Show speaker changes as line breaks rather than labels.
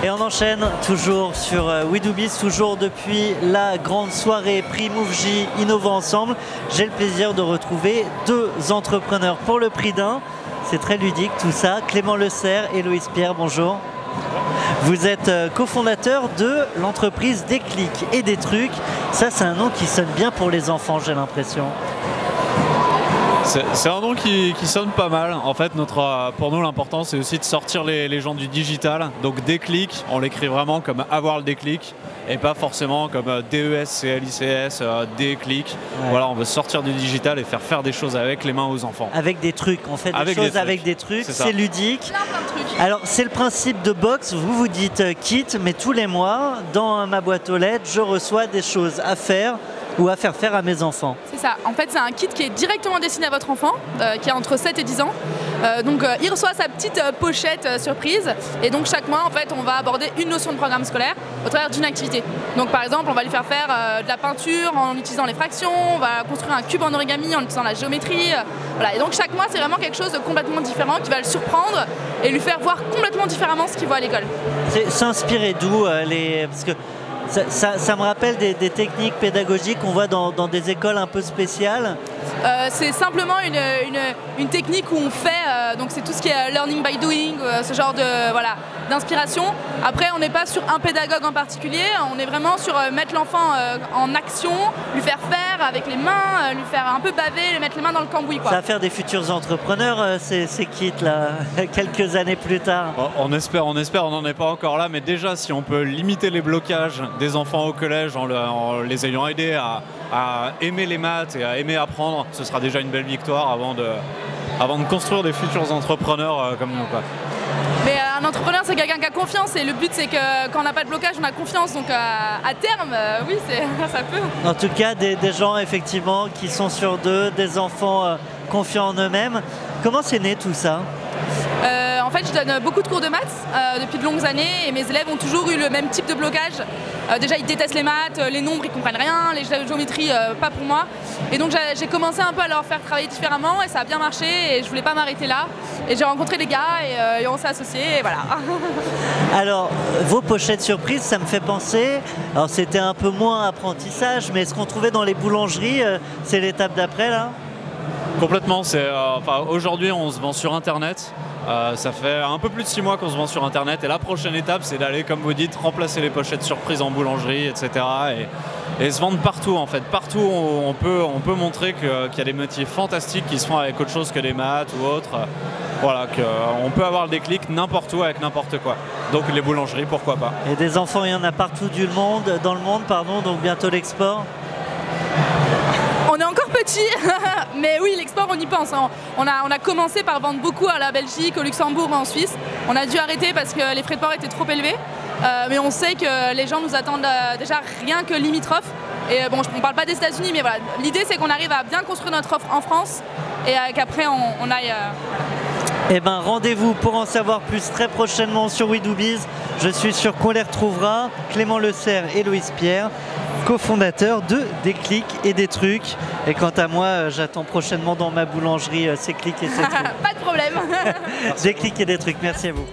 Et on enchaîne toujours sur We Do Biz, toujours depuis la grande soirée Prix Mouv'J Innovons Ensemble. J'ai le plaisir de retrouver deux entrepreneurs pour le prix d'un. C'est très ludique tout ça. Clément Le Serre et Loïs Pierre, bonjour. Vous êtes cofondateur de l'entreprise Déclic et des trucs. Ça, c'est un nom qui sonne bien pour les enfants, j'ai l'impression.
C'est un nom qui sonne pas mal. En fait, pour nous, l'important, c'est aussi de sortir les gens du digital. Donc Déclic, on l'écrit vraiment comme avoir le déclic et pas forcément comme DESCLICS, Déclic. Ouais. Voilà, on veut sortir du digital et faire des choses avec les mains aux enfants.
Avec des trucs, on fait des choses avec des trucs, c'est ludique.
Plein de trucs.
Alors, c'est le principe de Box. Vous dites kit, mais tous les mois, dans ma boîte aux lettres, je reçois des choses à faire ou à faire à mes enfants.
C'est ça. En fait, c'est un kit qui est directement destiné à votre enfant, qui a entre 7 et 10 ans. Donc, il reçoit sa petite pochette surprise. Et donc, chaque mois, en fait, on va aborder une notion de programme scolaire au travers d'une activité. Donc, par exemple, on va lui faire de la peinture en utilisant les fractions. On va construire un cube en origami en utilisant la géométrie. Voilà. Et donc, chaque mois, c'est vraiment quelque chose de complètement différent qui va le surprendre et lui faire voir complètement différemment ce qu'il voit à l'école.
C'est s'inspirer d'où parce que ça me rappelle des techniques pédagogiques qu'on voit dans des écoles un peu spéciales.
C'est simplement une technique où on fait, donc c'est tout ce qui est learning by doing, ce genre d'inspiration. Après, on n'est pas sur un pédagogue en particulier, on est vraiment sur mettre l'enfant en action, lui faire faire avec les mains, lui faire un peu baver, lui mettre les mains dans le cambouis, quoi.
Ça va faire des futurs entrepreneurs, ces kits là, quelques années plus tard.
On espère, on n'en est pas encore là, mais déjà si on peut limiter les blocages des enfants au collège en les ayant aidés à aimer les maths et à aimer apprendre, ce sera déjà une belle victoire avant de construire des futurs entrepreneurs comme nous, quoi.
Mais un entrepreneur, c'est quelqu'un qui a confiance et le but, c'est que quand on n'a pas de blocage, on a confiance. Donc à terme, oui, ça peut.
En tout cas, des gens effectivement qui sont sur d'eux, des enfants confiants en eux-mêmes. Comment c'est né tout ça ?
En fait, je donne beaucoup de cours de maths depuis de longues années et mes élèves ont toujours eu le même type de blocage. Déjà, ils détestent les maths, les nombres, ils comprennent rien, les géométries, pas pour moi. Et donc, j'ai commencé un peu à leur faire travailler différemment et ça a bien marché et je voulais pas m'arrêter là. Et j'ai rencontré les gars et on s'est associés et voilà.
Alors, vos pochettes surprises, ça me fait penser, alors c'était un peu moins apprentissage, mais ce qu'on trouvait dans les boulangeries, c'est l'étape d'après là ?
Complètement, aujourd'hui on se vend sur internet, ça fait un peu plus de 6 mois qu'on se vend sur internet et la prochaine étape c'est d'aller, comme vous dites, remplacer les pochettes surprises en boulangerie, etc. et se vendre partout en fait, partout où on peut montrer qu'il y a des métiers fantastiques qui se font avec autre chose que des maths ou autre. Voilà, qu'on peut avoir le déclic n'importe où avec n'importe quoi. Donc les boulangeries, pourquoi pas.
Et des enfants, il y en a partout dans le monde, donc bientôt l'export.
On est encore petit, mais oui, l'export, on y pense. On a commencé par vendre beaucoup à la Belgique, au Luxembourg et en Suisse. On a dû arrêter parce que les frais de port étaient trop élevés. Mais on sait que les gens nous attendent déjà rien que limitrophes. Et bon, on ne parle pas des États-Unis, mais voilà. L'idée, c'est qu'on arrive à bien construire notre offre en France et qu'après, on aille...
Eh bien, rendez-vous pour en savoir plus très prochainement sur We Do Biz. Je suis sûr qu'on les retrouvera. Clément Le Serre et Loïs Pierre, cofondateurs de Déclic et des trucs. Et quant à moi, j'attends prochainement dans ma boulangerie ces clics et ces trucs.
Pas de problème.
Déclic et des trucs, merci à vous.